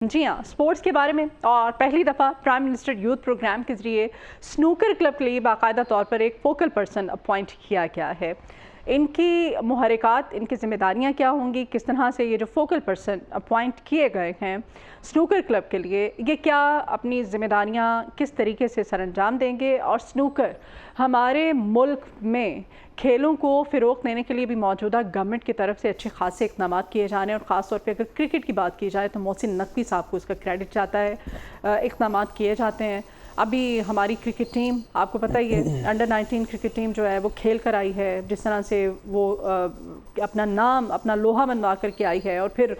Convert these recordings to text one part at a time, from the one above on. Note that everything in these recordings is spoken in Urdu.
جی ہاں، سپورٹس کے بارے میں اور پہلی دفعہ پرائم منسٹر یوتھ پروگرام کے ذریعے سنوکر کلب کے لیے باقاعدہ طور پر ایک فوکل پرسن اپوائنٹ کیا گیا ہے۔ ان کی محرکات، ان کی ذمہ داریاں کیا ہوں گی، کس طرح سے یہ جو فوکل پرسن اپوائنٹ کیے گئے ہیں سنوکر کلب کے لیے، یہ کیا اپنی ذمہ داریاں کس طریقے سے سر انجام دیں گے، اور سنوکر ہمارے ملک میں کھیلوں کو فروغ دینے کے لیے بھی موجودہ گورنمنٹ کی طرف سے اچھے خاصے اقدامات کیے جانے، اور خاص طور پہ اگر کرکٹ کی بات کی جائے تو محسن نقوی صاحب کو اس کا کریڈٹ جاتا ہے، اقدامات کیے جاتے ہیں۔ ابھی ہماری کرکٹ ٹیم آپ کو پتہ ہی ہے، انڈر 19 کرکٹ ٹیم جو ہے وہ کھیل کر آئی ہے، جس طرح سے وہ اپنا نام، اپنا لوہا منوا کر کے آئی ہے، اور پھر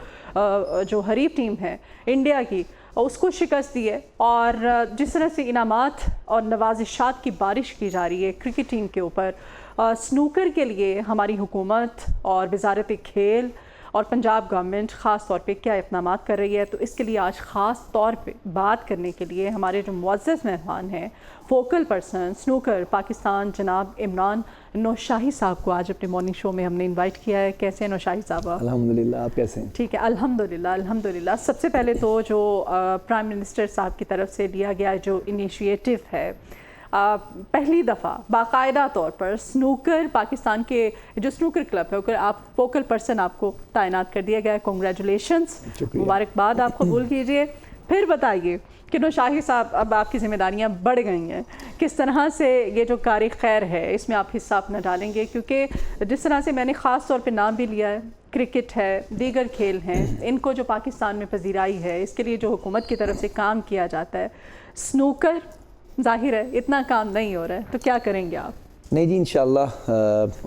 جو حریف ٹیم ہے انڈیا کی اس کو شکست دی ہے، اور جس طرح سے انعامات اور نوازشات کی بارش کی جا رہی ہے کرکٹ ٹیم کے اوپر، سنوکر کے لیے ہماری حکومت اور وزارت کھیل اور پنجاب گورنمنٹ خاص طور پہ کیا اقدامات کر رہی ہے، تو اس کے لیے آج خاص طور پہ بات کرنے کے لیے ہمارے جو معزز مہمان ہیں، فوکل پرسن سنوکر پاکستان جناب عمران نوشاہی صاحب کو آج اپنے مارننگ شو میں ہم نے انوائٹ کیا ہے۔ کیسے ہیں نوشاہی صاحب؟ الحمدللہ، آپ کیسے ہیں؟ ٹھیک ہے، الحمدللہ۔ سب سے پہلے تو جو پرائم منسٹر صاحب کی طرف سے لیا گیا جو انیشیٹو ہے، پہلی دفعہ باقاعدہ طور پر سنوکر پاکستان کے جو سنوکر کلب ہے آپ فوکل پرسن آپ کو تعینات کر دیا گیا ہے، کنگریچولیشنز، مبارکباد آپ قبول کیجئے۔ پھر بتائیے کہ نوشاہی صاحب اب آپ کی ذمہ داریاں بڑھ گئی ہیں، کس طرح سے یہ جو کار خیر ہے اس میں آپ حصہ اپنا ڈالیں گے، کیونکہ جس طرح سے میں نے خاص طور پہ نام بھی لیا ہے، کرکٹ ہے، دیگر کھیل ہیں، ان کو جو پاکستان میں پذیرائی ہے، اس کے لیے جو حکومت کی طرف سے کام کیا جاتا ہے، سنوکر ظاہر ہے اتنا کام نہیں ہو رہا ہے، تو کیا کریں گے آپ؟ نہیں جی، انشاءاللہ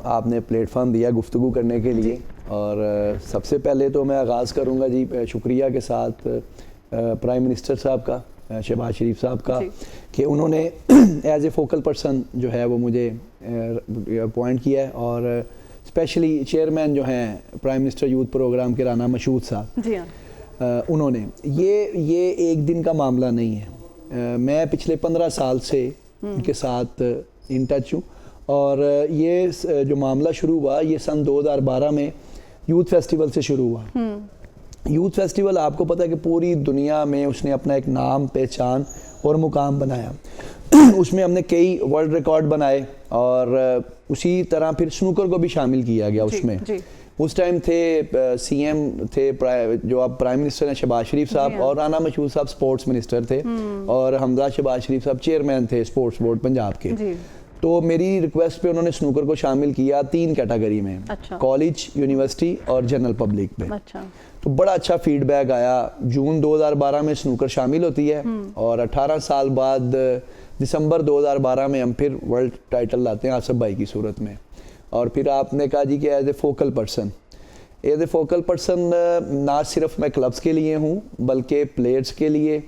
آپ نے پلیٹ فارم دیا گفتگو کرنے کے لیے، اور سب سے پہلے تو میں آغاز کروں گا جی شکریہ کے ساتھ پرائم منسٹر صاحب کا، شہباز شریف صاحب کا، کہ انہوں نے ایز اے فوکل پرسن جو ہے وہ مجھے اپوائنٹ کیا ہے، اور اسپیشلی چیئرمین جو ہیں پرائم منسٹر یوتھ پروگرام کے رانا مشہود صاحب، جی ہاں، انہوں نے یہ ایک دن کا معاملہ نہیں ہے، میں پچھلے 15 سال سے ان کے ساتھ ان ٹچ ہوں، اور یہ جو معاملہ شروع ہوا یہ سن 2012 میں یوتھ فیسٹیول سے شروع ہوا۔ یوتھ فیسٹیول آپ کو پتہ ہے کہ پوری دنیا میں اس نے اپنا ایک نام، پہچان اور مقام بنایا، اس میں ہم نے کئی ورلڈ ریکارڈ بنائے، اور اسی طرح پھر سنوکر کو بھی شامل کیا گیا اس میں۔ اس ٹائم تھے سی ایم تھے جو اب پرائم منسٹر ہیں شہباز شریف صاحب، اور رانا مشہود صاحب سپورٹس منسٹر تھے، اور حمزہ شہباز شریف صاحب چیئرمین تھے سپورٹس بورڈ پنجاب کے۔ تو میری ریکویسٹ پہ انہوں نے سنوکر کو شامل کیا 3 کیٹیگری میں، کالج، یونیورسٹی اور جنرل پبلک میں۔ تو بڑا اچھا فیڈ بیک آیا۔ جون 2012 میں سنوکر شامل ہوتی ہے، اور 18 سال بعد دسمبر 2012 میں ہم پھر ورلڈ ٹائٹل لاتے ہیں آصف بھائی کی صورت میں۔ اور پھر آپ نے کہا جی کہ ایز اے فوکل پرسن نہ صرف میں کلبز کے لیے ہوں بلکہ پلیئرز کے لیے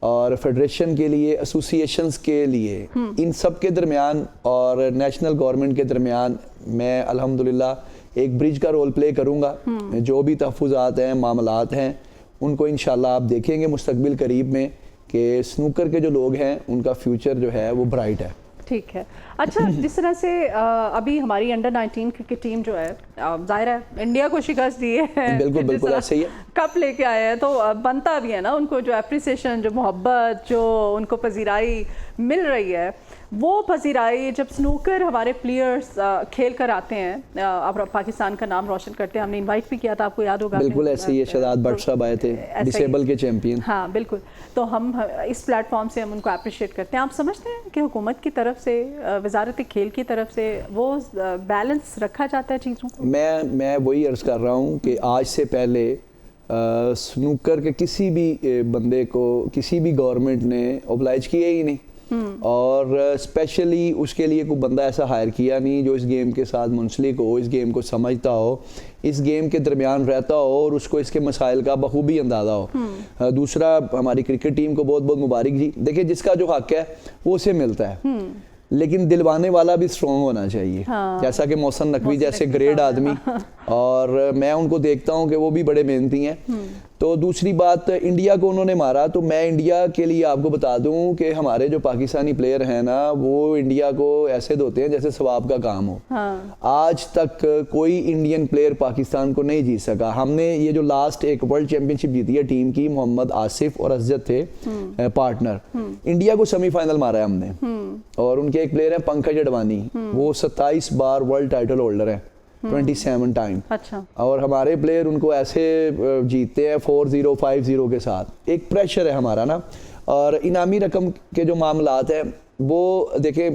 اور فیڈریشن کے لیے، ایسوسیشنز کے لیے، ان سب کے درمیان اور نیشنل گورنمنٹ کے درمیان میں الحمدللہ ایک برج کا رول پلے کروں گا۔ جو بھی تحفظات ہیں، معاملات ہیں، ان کو انشاءاللہ آپ دیکھیں گے مستقبل قریب میں کہ سنوکر کے جو لوگ ہیں ان کا فیوچر جو ہے وہ برائٹ ہے۔ ٹھیک ہے، اچھا، جس طرح سے ابھی ہماری انڈر 19 کرکٹ ٹیم جو ہے ظاہر ہے انڈیا کو شکست دی ہے، بالکل ایسے ہی ہے، کپ لے کے آئے ہیں، تو بنتا بھی ہے نا ان کو جو اپریسیشن، جو محبت، جو ان کو پذیرائی مل رہی ہے، وہ پذیرائی جب سنوکر ہمارے پلیئرز کھیل کر آتے ہیں، اب پاکستان کا نام روشن کرتے ہیں۔ ہم نے انوائٹ بھی کیا تھا، آپ کو یاد ہوگا، بالکل ایسے ہی ہے، شہزاد بٹ صاحب آئے تھے، ڈسیبل کے چیمپئن۔ ہاں بالکل، تو ہم اس پلیٹ فارم سے ہم ان کو اپریشیٹ کرتے ہیں۔ آپ سمجھتے ہیں کہ حکومت کی طرف سے، وزارت کھیل کی طرف سے وہ بیلنس رکھا جاتا ہے چیزوں کو؟ میں وہی عرض کر رہا ہوں کہ آج سے پہلے سنوکر کے کسی بھی بندے کو کسی بھی گورنمنٹ نے اوبلائج کیا ہی نہیں، اور اسپیشلی اس کے لیے کوئی بندہ ایسا ہائر کیا نہیں جو اس گیم کے ساتھ منسلک ہو، اس گیم کو سمجھتا ہو، اس گیم کے درمیان رہتا ہو، اور اس کو اس کے مسائل کا بخوبی اندازہ ہو۔ دوسرا، ہماری کرکٹ ٹیم کو بہت بہت مبارک جی۔ دیکھیں، جس کا جو حق ہے وہ اسے ملتا ہے، لیکن دلوانے والا بھی سٹرونگ ہونا چاہیے، جیسا کہ محسن نقوی جیسے گریٹ آدمی، اور میں ان کو دیکھتا ہوں کہ وہ بھی بڑے محنتی ہیں۔ تو دوسری بات انڈیا کو انہوں نے مارا, تو میں انڈیا کے لیے آپ کو بتا دوں کہ ہمارے جو پاکستانی پلیئر ہیں نا وہ انڈیا کو ایسے دھوتے ہیں جیسے ثواب کا کام ہو. آج تک کوئی انڈین پلیئر پاکستان کو نہیں جیت سکا. ہم نے یہ جو لاسٹ ایک ورلڈ چیمپئن شپ جیتی ہے ٹیم کی, محمد آصف اور اسجد تھے پارٹنر, انڈیا کو سیمی فائنل مارا ہے ہم نے. اور ان کے ایک پلیئر ہیں پنکج اڈوانی, وہ 27 بار ورلڈ ٹائٹل ہولڈر ہیں, 27 ٹائم. اور ہمارے پلیئر ان کو ایسے جیتتے ہیں 4-0 5-0 کے ساتھ. ایک پریشر ہے ہمارا نا. اور انعامی رقم کے جو معاملات ہیں وہ دیکھیں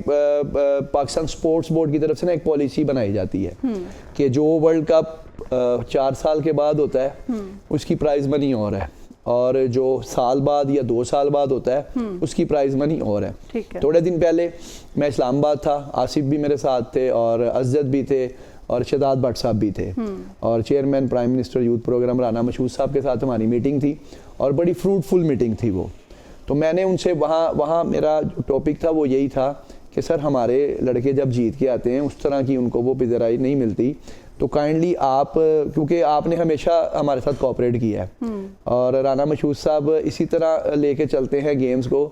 پاکستان سپورٹس بورڈ کی طرف سے نا ایک پالیسی بنائی جاتی ہے کہ جو ورلڈ کپ 4 سال کے بعد ہوتا ہے اس کی پرائز منی اور ہے, اور جو سال بعد یا 2 سال بعد ہوتا ہے اس کی پرائز منی اور ہے. تھوڑے دن پہلے میں اسلام آباد تھا, آصف بھی میرے ساتھ تھے اور اسجد بھی تھے اور شداد بٹ صاحب بھی تھے, اور chairman prime minister youth program Rana Mashhood صاحب کے ساتھ ہماری میٹنگ تھی, اور بڑی فروٹفل میٹنگ تھی وہ. تو میں نے ان سے وہاں میرا جو ٹاپک تھا وہ یہی تھا کہ سر ہمارے لڑکے جب جیت کے آتے ہیں اس طرح کی ان کو وہ پذیرائی نہیں ملتی, تو کائنڈلی آپ, کیونکہ آپ نے ہمیشہ ہمارے ساتھ کوآپریٹ کیا ہے, اور رانا مشہود صاحب اسی طرح لے کے چلتے ہیں گیمز کو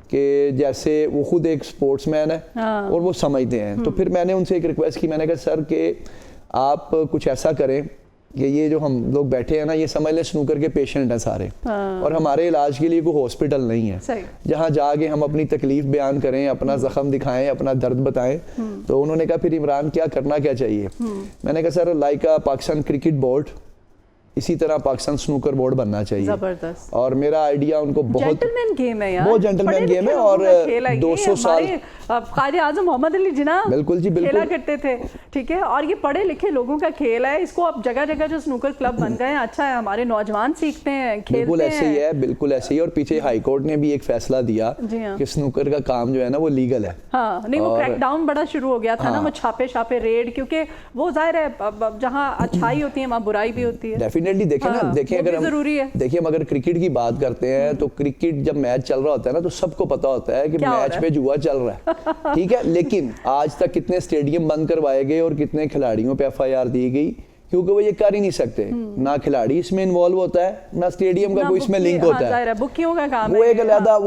کہ جیسے وہ خود ایک سپورٹس مین ہے اور وہ سمجھتے ہیں. تو پھر میں نے ان سے ایک ریکویسٹ کی, میں نے کہا سر کہ آپ کچھ ایسا کریں کہ یہ جو ہم لوگ بیٹھے ہیں نا یہ سمجھ لیں سنوکر کے پیشنٹ ہیں سارے, اور ہمارے علاج کے لیے کوئی ہاسپٹل نہیں ہے جہاں جا کے ہم اپنی تکلیف بیان کریں, اپنا زخم دکھائیں, اپنا درد بتائیں. تو انہوں نے کہا پھر عمران کیا کرنا کیا چاہیے. میں نے کہا sir like Pakistan cricket board, اسی طرح پاکستان سنوکر بورڈ بننا چاہیے. زبردست. اور میرا آئیڈیا ان کو بہت جنٹلمین گیم ہے یار, بہت جنٹلمین گیم ہے, اور 200 سال قائد اعظم محمد علی جناح بالکل جی بالکل کھیلا کرتے تھے, ٹھیک ہے, اور یہ پڑھے لکھے لوگوں کا کھیل ہے. اس کو اب جگہ جگہ جو سنوکر کلب بن گئے ہیں, اچھا ہے, ہمارے نوجوان سیکھتے ہیں, کھیلتے ہیں. بالکل ایسے ہی ہے, بالکل ایسے ہی. اور پیچھے ہائی کورٹ نے بھی ایک فیصلہ دیا کہ سنوکر کا کام جو ہے نا وہ لیگل ہے. ہاں نہیں, وہ کریک ڈاؤن بڑا شروع ہو گیا تھا نا, وہ چھاپے ریڈ, کیونکہ وہ ظاہر ہے جہاں اچھائی ہوتی ہے وہاں برائی بھی ہوتی ہے. ڈیفینیٹلی دیکھیں نا, دیکھیں ہم اگر کرکٹ کی بات کرتے ہیں تو کرکٹ جب میچ چل رہا ہوتا ہے نا تو سب کو پتا ہوتا ہے کہ میچ پہ جوا چل رہا ہے, ٹھیک ہے. لیکن آج تک کتنے اسٹیڈیم بند کروائے گئے اور کتنے کھلاڑیوں پہ FIR دی گئی, کیونکہ وہ یہ کر ہی نہیں سکتے. نہ کھلاڑی اس میں انوالو ہوتا ہے, نہ اسٹیڈیم کا کوئی اس میں لنک ہوتا ہے. وہ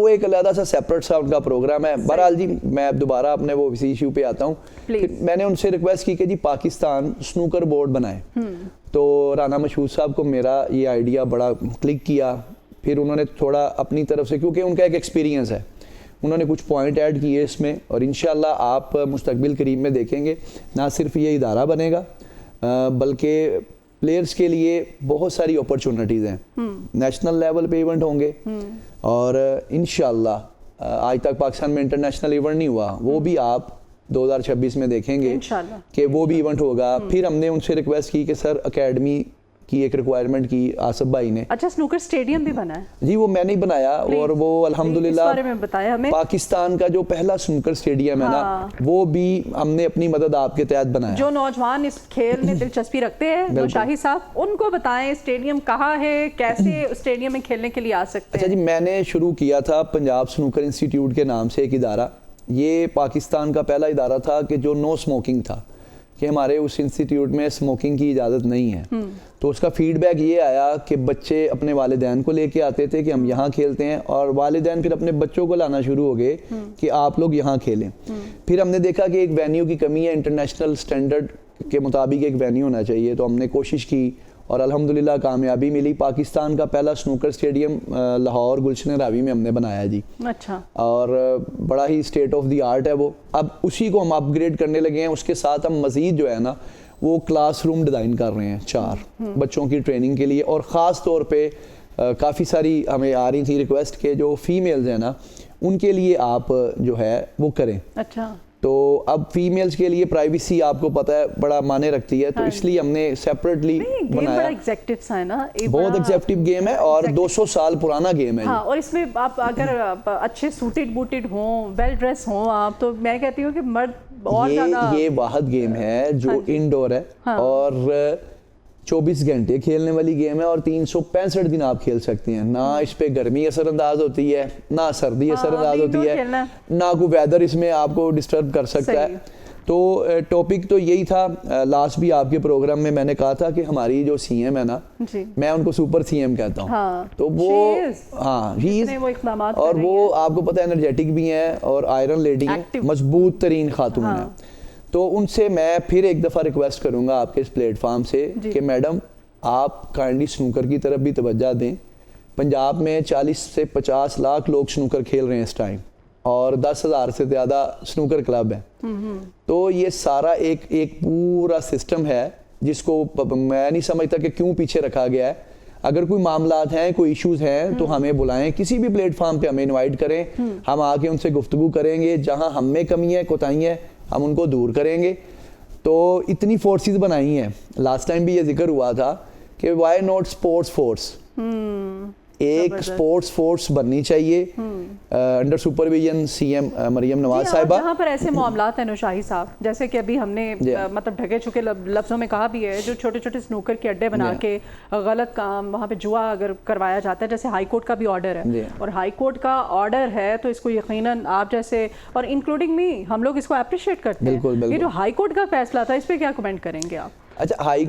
ایک علیحدہ سا سیپریٹ سا ان کا پروگرام ہے. بہرحال جی میں دوبارہ اپنے وہ اسی ایشو پہ آتا ہوں. میں نے ان سے ریکویسٹ کی کہ جی پاکستان سنوکر بورڈ بنائے. تو رانا مشہود صاحب کو میرا یہ آئیڈیا بڑا کلک کیا. پھر انہوں نے تھوڑا اپنی طرف سے, کیونکہ ان کا ایک ایکسپیرینس ہے, انہوں نے کچھ پوائنٹ ایڈ کیے اس میں, اور انشاءاللہ آپ مستقبل قریب میں دیکھیں گے نہ صرف یہ ادارہ بنے گا بلکہ پلیئرز کے لیے بہت ساری اپرچونٹیز ہیں. نیشنل لیول پہ ایونٹ ہوں گے, اور انشاءاللہ آج تک پاکستان میں انٹرنیشنل ایونٹ نہیں ہوا, وہ بھی آپ 2026 میں دیکھیں گے کہ وہ بھی ایونٹ ہوگا. پھر ہم نے ان سے ریکویسٹ کی کہ سر اکیڈمی کی ایک ریکوائرمنٹ کی آصف بھائی نے. اچھا سنوکر اسٹیڈیم بھی بنا ہے جی, وہ میں نہیں بنایا, اور وہ الحمدللہ پاکستان کا جو پہلا سنوکر اسٹیڈیم ہے نا وہ بھی ہم نے اپنی مدد آپ کے تحت بنایا. جو نوجوان اس کھیل میں دلچسپی رکھتے ہیں شاہی صاحب, ان کو بتائیں اسٹیڈیم کہاں ہے, کیسے اسٹیڈیم میں کھیلنے کے لیے آ سکتے ہیں. اچھا جی, میں نے شروع کیا تھا پنجاب سنوکر انسٹیٹیوٹ کے نام سے ایک ادارہ. یہ پاکستان کا پہلا ادارہ تھا کہ جو نو اسموکنگ تھا, کہ ہمارے اس انسٹیٹیوٹ میں اسموکنگ کی اجازت نہیں ہے. تو اس کا فیڈ بیک یہ آیا کہ بچے اپنے والدین کو لے کے آتے تھے کہ ہم یہاں کھیلتے ہیں, اور والدین پھر اپنے بچوں کو لانا شروع ہو گئے کہ آپ لوگ یہاں کھیلیں. پھر ہم نے دیکھا کہ ایک وینیو کی کمی ہے, انٹرنیشنل سٹینڈرڈ کے مطابق ایک وینیو ہونا چاہیے. تو ہم نے کوشش کی اور الحمدللہ کامیابی ملی. پاکستان کا پہلا سنوکر اسٹیڈیم لاہور گلشن راوی میں ہم نے بنایا جی. اچھا. اور بڑا ہی اسٹیٹ آف دی آرٹ ہے وہ. اب اسی کو ہم اپ گریڈ کرنے لگے ہیں. اس کے ساتھ ہم مزید جو ہے نا وہ کلاس روم ڈیزائن کر رہے ہیں 4 بچوں کی ٹریننگ کے لیے. اور خاص طور پہ کافی ساری ہمیں آ رہی تھی ریکویسٹ کہ جو فیمیلز ہیں نا ان کے لیے آپ جو ہے وہ کریں. اچھا. تو اب فیمیلز کے لیے پرائیویسی آپ کو پتہ ہے بڑا معنی رکھتی ہے, تو اس لیے ہم نے سیپریٹلی بنایا. بہت ایگزیکٹو گیم ہے اور 200 سال پرانا گیم ہے. ہاں, اور اس میں آپ اگر اچھے سوٹڈ بوٹڈ ہوں, ویل ڈریس ہوں آپ, تو میں کہتی ہوں کہ مرد اور زیادہ. یہ واحد گیم ہے جو انڈور ہے اور 24 گھنٹے کھیلنے والی گیم ہے, اور 365 دن آپ کھیل سکتے ہیں. نہ اس پہ گرمی اثر انداز ہوتی ہے, نہ سردی اثر انداز ہوتی ہے, نہ کوئی ویدر اس میں آپ کو ڈسٹرب کر سکتا ہے. تو ٹاپک تو یہی تھا. لاسٹ بھی آپ کے پروگرام میں نے کہا تھا کہ ہماری جو سی ایم ہے نا, میں ان کو سپر سی ایم کہتا ہوں. تو وہ اور وہ آپ کو پتہ ہے انرجیٹک بھی ہیں اور آئرن لیڈی ہیں, مضبوط ترین خاتون ہیں. تو ان سے میں پھر ایک دفعہ ریکویسٹ کروں گا آپ کے اس پلیٹ فارم سے کہ میڈم آپ کائنڈلی سنوکر کی طرف بھی توجہ دیں. پنجاب میں 40 سے 50 لاکھ لوگ سنوکر کھیل رہے ہیں اس ٹائم, اور 10,000 سے زیادہ سنوکر کلب ہیں. تو یہ سارا ایک پورا سسٹم ہے جس کو میں نہیں سمجھتا کہ کیوں پیچھے رکھا گیا ہے. اگر کوئی معاملات ہیں, کوئی ایشوز ہیں تو ہمیں بلائیں, کسی بھی پلیٹ فارم پہ ہمیں انوائٹ کریں, ہم آ کے ان سے گفتگو کریں گے. جہاں ہم میں کمی ہے, کوتاہی ہے, ہم ان کو دور کریں گے. تو اتنی فورسز بنائی ہیں. لاسٹ ٹائم بھی یہ ذکر ہوا تھا کہ وائی ناٹ اسپورٹس فورس, ایک اسپورٹس فورس بننی چاہیے under supervision C M Maryam Nawaz صاحبہ. جہاں پر ایسے معاملات ہیں نوشاہی صاحب, جیسے کہ ابھی ہم نے مطلب ڈھکے چھکے لفظوں میں کہا بھی ہے, جو چھوٹے چھوٹے سنوکر کے اڈے بنا کے غلط کام وہاں پہ جوا اگر کروایا جاتا ہے, جیسے ہائی کورٹ کا بھی آرڈر ہے, اور ہائی کورٹ کا آرڈر ہے تو اس کو یقیناً آپ جیسے اور انکلوڈنگ می ہم لوگ اس کو اپریشیٹ کرتے ہیں. یہ جو ہائی کورٹ کا فیصلہ تھا اس پہ کیا کمنٹ کریں گے آپ؟ اچھا, ہائی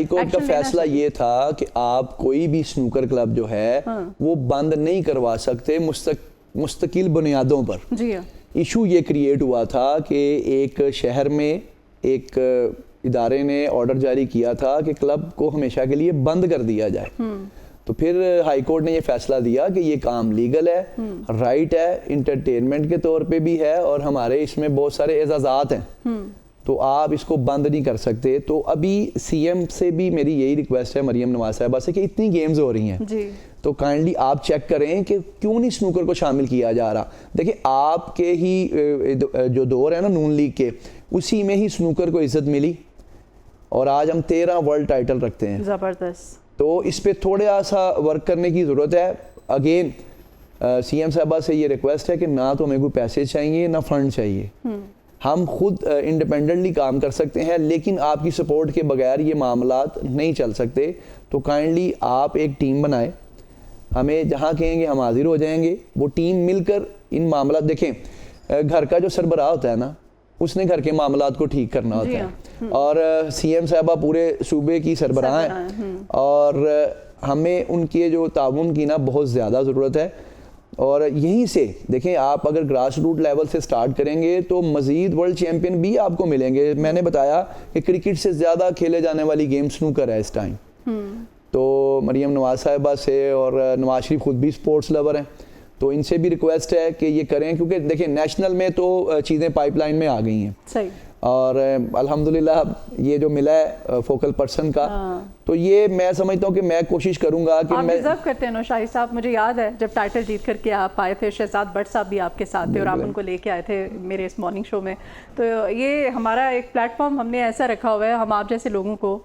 کورٹ کا فیصلہ یہ تھا کہ آپ کوئی بھی سنوکر کلب جو ہے وہ بند نہیں کروا سکتے مستقل بنیادوں پر. ایشو یہ کریٹ ہوا تھا کہ ایک شہر میں ایک ادارے نے آرڈر جاری کیا تھا کہ کلب کو ہمیشہ کے لیے بند کر دیا جائے. تو پھر ہائی کورٹ نے یہ فیصلہ دیا کہ یہ کام لیگل ہے, رائٹ ہے, انٹرٹینمنٹ کے طور پہ بھی ہے, اور ہمارے اس میں بہت سارے اعزازات ہیں, تو آپ اس کو بند نہیں کر سکتے. تو ابھی سی ایم سے بھی میری یہی ریکویسٹ ہے مریم نواز صاحبہ سے کہ اتنی گیمز ہو رہی ہیں تو کائنڈلی آپ چیک کریں کہ کیوں نہیں سنوکر کو شامل کیا جا رہا. دیکھیں آپ کے ہی جو دور ہے نا نون لیگ کے, اسی میں ہی سنوکر کو عزت ملی, اور آج ہم 13 ورلڈ ٹائٹل رکھتے ہیں. زبردست. تو اس پہ تھوڑا سا ورک کرنے کی ضرورت ہے. اگین سی ایم صاحبہ سے یہ ریکویسٹ ہے کہ نہ تو ہمیں کوئی پیسے چاہیے نہ فنڈ چاہیے, ہم خود انڈیپینڈنٹلی کام کر سکتے ہیں, لیکن آپ کی سپورٹ کے بغیر یہ معاملات نہیں چل سکتے. تو کائنڈلی آپ ایک ٹیم بنائیں, ہمیں جہاں کہیں گے ہم حاضر ہو جائیں گے. وہ ٹیم مل کر ان معاملات, دیکھیں گھر کا جو سربراہ ہوتا ہے نا, اس نے گھر کے معاملات کو ٹھیک کرنا ہوتا ہے, اور سی ایم صاحبہ پورے صوبے کی سربراہ ہیں, اور ہمیں ان کے جو تعاون کی نا بہت زیادہ ضرورت ہے. اور یہیں سے دیکھیں آپ اگر گراس روٹ لیول سے سٹارٹ کریں گے تو مزید ورلڈ چیمپئن بھی آپ کو ملیں گے. میں نے بتایا کہ کرکٹ سے زیادہ کھیلے جانے والی گیم سنوکر ہے اس ٹائم. تو مریم نواز صاحبہ سے, اور نواز شریف خود بھی سپورٹس لور ہیں, تو ان سے بھی ریکویسٹ ہے کہ یہ کریں, کیونکہ دیکھیں نیشنل میں تو چیزیں پائپ لائن میں آ گئی ہیں. صحیح. اور الحمدللہ یہ جو ملا ہے فوکل پرسن کا, تو یہ میں سمجھتا ہوں کہ میں کوشش کروں گا کہ میں ڈیزرو کرتے ہیں. نوشاہی صاحب مجھے یاد ہے جب ٹائٹل جیت کر کے آپ آئے تھے, شہزاد بٹ صاحب بھی آپ کے ساتھ تھے, اور آپ ان کو لے کے آئے تھے میرے اس مارننگ شو میں. تو یہ ہمارا ایک پلیٹ فارم ہم نے ایسا رکھا ہوا ہے, ہم آپ جیسے لوگوں کو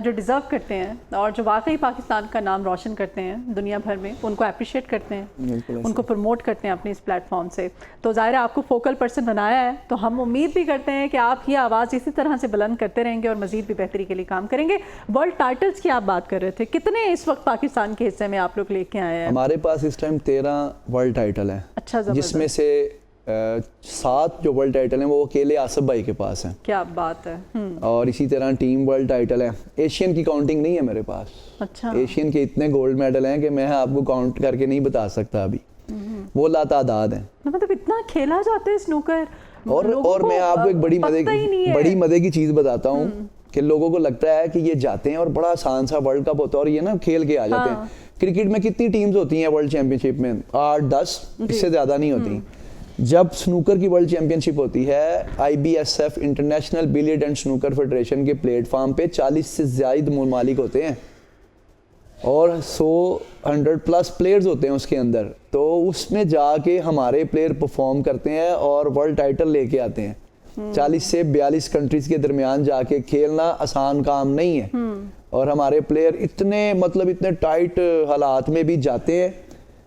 جو ڈیزرو کرتے ہیں اور جو واقعی پاکستان کا نام روشن کرتے ہیں دنیا بھر میں, ان کو اپریشیٹ کرتے ہیں, ان کو پروموٹ کرتے ہیں اپنے اس پلیٹ فارم سے. تو ظاہر ہے آپ کو فوکل پرسن بنایا ہے, تو ہم امید بھی کرتے ہیں کہ آپ یہ آواز اسی طرح سے بلند کرتے رہیں گے اور مزید بھی بہتری کے لیے کام کریں گے. ورلڈ ٹائٹلز کی آپ بات کر رہے تھے, کتنے اس وقت پاکستان کے حصے میں آپ لوگ لے کے آئے ہیں؟ ہمارے پاس اس ٹائم 13 ورلڈ ٹائٹل ہیں. اچھا, جس میں سے 7 جو ورلڈ ٹائٹل ہیں وہ اکیلے آصف بھائی کے پاس ہیں. کیا بات ہے. اور اسی طرح ٹیم ورلڈ ٹائٹل ہے. ایشین کی کاؤنٹنگ نہیں ہے میرے پاس. اچھا. ایشین کے اتنے گولڈ میڈل ہیں کہ میں آپ کو کاؤنٹ کر کے نہیں بتا سکتا ابھی, وہ لاتعداد ہیں. مطلب اتنا کھیلا جاتا ہے سنوکر. اور میں آپ کو ایک بڑی مزے کی چیز بتاتا ہوں کہ لوگوں کو لگتا ہے کہ یہ جاتے ہیں اور بڑا آسان سا ورلڈ کپ ہوتا ہے اور یہ نا کھیل کے آ جاتے ہیں. کرکٹ میں کتنی ٹیمز ہوتی ہیں ورلڈ چیمپئن شپ میں؟ 8-10, اس سے زیادہ نہیں ہوتی. جب سنوکر کی ورلڈ چیمپئن شپ ہوتی ہے, IBSF international billiard and snooker federation کے پلیٹ فارم پہ 40 سے زائد ممالک ہوتے ہیں اور 100+ پلیئرز ہوتے ہیں اس کے اندر. تو اس میں جا کے ہمارے پلیئر پرفارم کرتے ہیں اور ورلڈ ٹائٹل لے کے آتے ہیں. 40 سے 42 کنٹریز کے درمیان جا کے کھیلنا آسان کام نہیں ہے, اور ہمارے پلیئر اتنے ٹائٹ حالات میں بھی جاتے ہیں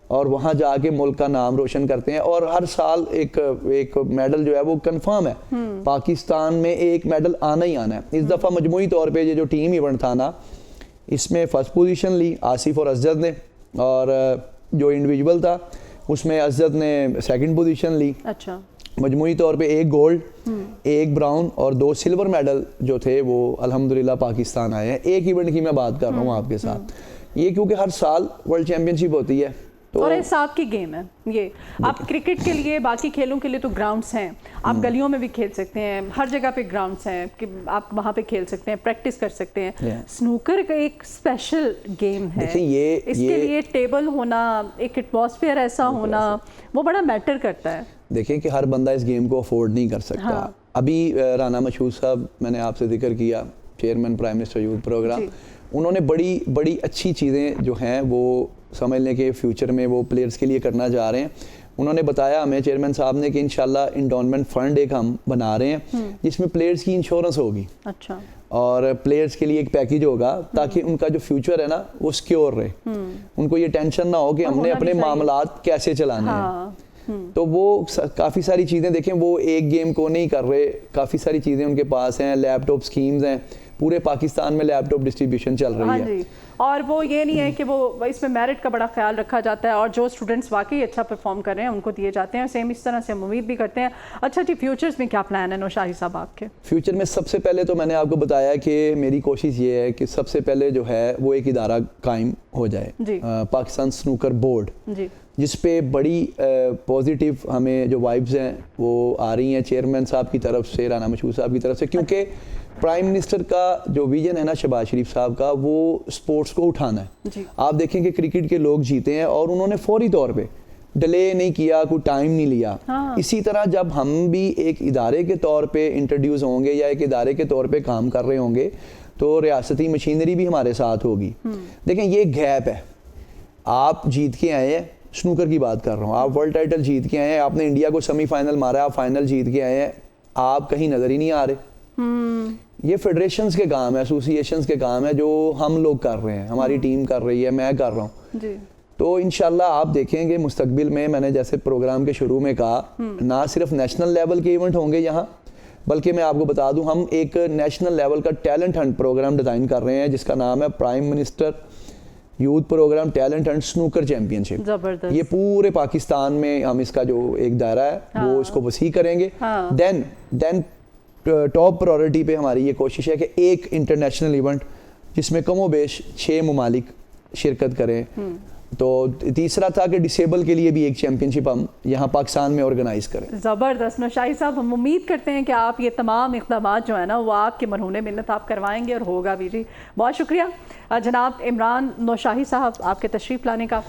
اور وہاں جا کے ملک کا نام روشن کرتے ہیں. اور ہر سال ایک میڈل جو ہے وہ کنفرم ہے, پاکستان میں ایک میڈل آنا ہی آنا ہے. اس دفعہ مجموعی طور پہ یہ جو ٹیم ایونٹ تھا نا, اس میں فرسٹ پوزیشن لی آصف اور اسجد نے, اور جو انڈیویجول تھا اس میں اسجد نے سیکنڈ پوزیشن لی. اچھا. مجموعی طور پہ 1 گولڈ 1 براؤن اور 2 سلور میڈل جو تھے وہ الحمدللہ پاکستان آئے ہیں. ایک ایونٹ کی میں بات کر رہا ہوں آپ کے ساتھ, یہ کیونکہ ہر سال ورلڈ چیمپئن شپ ہوتی ہے اور حساب کی گیم ہے یہ. آپ کرکٹ کے لیے, باقی کھیلوں کے لیے تو گراؤنڈس ہیں, آپ گلیوں میں بھی کھیل سکتے ہیں, ہر جگہ پہ گراؤنڈس ہیں کہ آپ وہاں پہ کھیل سکتے ہیں, پریکٹس کر سکتے ہیں. سنوکر کا ایک اسپیشل گیم ہے, اس کے لیے ٹیبل ہونا, ایک ایٹماسفیئر ایسا ہونا, وہ بڑا میٹر کرتا ہے. دیکھیں کہ ہر بندہ اس گیم کو افورڈ نہیں کر سکتا. ابھی رانا مشہود صاحب, میں نے آپ سے ذکر کیا, chairman prime minister youth programme, انہوں نے بڑی اچھی چیزیں جو ہیں وہ سمجھ لیں کہ فیوچر میں وہ پلیئرز کے لیے کرنا چاہ رہے ہیں. انہوں نے بتایا ہمیں چیئرمین صاحب نے کہ انشاءاللہ انڈونمنٹ فنڈ ایک ہم بنا رہے ہیں جس میں پلیئرز کی انشورنس ہوگی. اچھا. اور پلیئرز کے لیے ایک پیکیج ہوگا تاکہ ان کا جو فیوچر ہے نا وہ سیکیور رہے, ان کو یہ ٹینشن نہ ہو کہ ہم نے اپنے معاملات کیسے چلانے ہیں. تو وہ کافی ساری چیزیں دیکھیں, وہ ایک گیم کو نہیں کر رہے, کافی ساری چیزیں ان کے پاس ہیں. لیپ ٹاپ سکیمز ہیں, پورے پاکستان میں لیپ ٹاپ ڈسٹریبیوشن چل رہی ہے. اور وہ یہ نہیں ہے کہ وہ اس میں میرٹ کا بڑا خیال رکھا جاتا ہے, اور جو اسٹوڈنٹس واقعی اچھا پرفارم کر رہے ہیں ان کو دیے جاتے ہیں. سیم اس طرح سے ہم امید بھی کرتے ہیں. اچھا جی, فیوچرز میں کیا پلان ہے نوشاہی صاحب آپ کے؟ فیوچر میں سب سے پہلے تو میں نے آپ کو بتایا کہ میری کوشش یہ ہے کہ سب سے پہلے جو ہے وہ ایک ادارہ قائم ہو جائے, پاکستان سنوکر بورڈ, جس پہ بڑی پازیٹیو ہمیں جو وائبز ہیں وہ آ رہی ہیں چیئرمین صاحب کی طرف سے, رانا مشہود صاحب کی طرف سے, کیونکہ پرائم منسٹر کا جو ویژن ہے نا شہباز شریف صاحب کا, وہ سپورٹس کو اٹھانا ہے. آپ دیکھیں کہ کرکٹ کے لوگ جیتے ہیں اور انہوں نے فوری طور پہ ڈیلے نہیں کیا, کوئی ٹائم نہیں لیا. اسی طرح جب ہم بھی ایک ادارے کے طور پہ انٹروڈیوس ہوں گے یا ایک ادارے کے طور پہ کام کر رہے ہوں گے تو ریاستی مشینری بھی ہمارے ساتھ ہوگی. دیکھیں یہ گیپ ہے, آپ جیت کے آئے ہیں, سنوکر کی بات کر رہا ہوں, آپ ورلڈ ٹائٹل جیت کے آئے ہیں, آپ نے انڈیا کو سیمی فائنل مارا, آپ فائنل جیت کے آئے ہیں, آپ کہیں نظر ہی نہیں آ رہے. یہ فیڈریشنز کے کام ہے, ایسوسیشنز کے کام ہے جو ہم لوگ کر رہے ہیں, ہماری ٹیم کر رہی ہے, میں کر رہا ہوں. تو انشاءاللہ آپ دیکھیں گے مستقبل میں نے جیسے پروگرام کے شروع میں کہا, نہ صرف نیشنل لیول کے ایونٹ ہوں گے یہاں, بلکہ میں آپ کو بتا دوں ہم ایک نیشنل لیول کا ٹیلنٹ ہنٹ پروگرام ڈیزائن کر رہے ہیں جس کا نام ہے prime minister youth program talent and snooker championship. یہ پورے پاکستان میں ہم اس کا جو ایک دائرہ ہے وہ اس کو وسیع کریں گے. دین ٹاپ پرائورٹی پہ ہماری یہ کوشش ہے کہ ایک انٹرنیشنل ایونٹ جس میں کم و بیش 6 ممالک شرکت کریں. تو تیسرا تھا کہ ڈسیبل کے لیے بھی ایک چیمپئن شپ ہم یہاں پاکستان میں آرگنائز کریں. زبردست. نوشاہی صاحب, ہم امید کرتے ہیں کہ آپ یہ تمام اقدامات جو ہیں نا وہ آپ کے مرہون منت آپ کروائیں گے, اور ہوگا بھی. جی بہت شکریہ جناب عمران نوشاہی صاحب آپ کے تشریف لانے کا.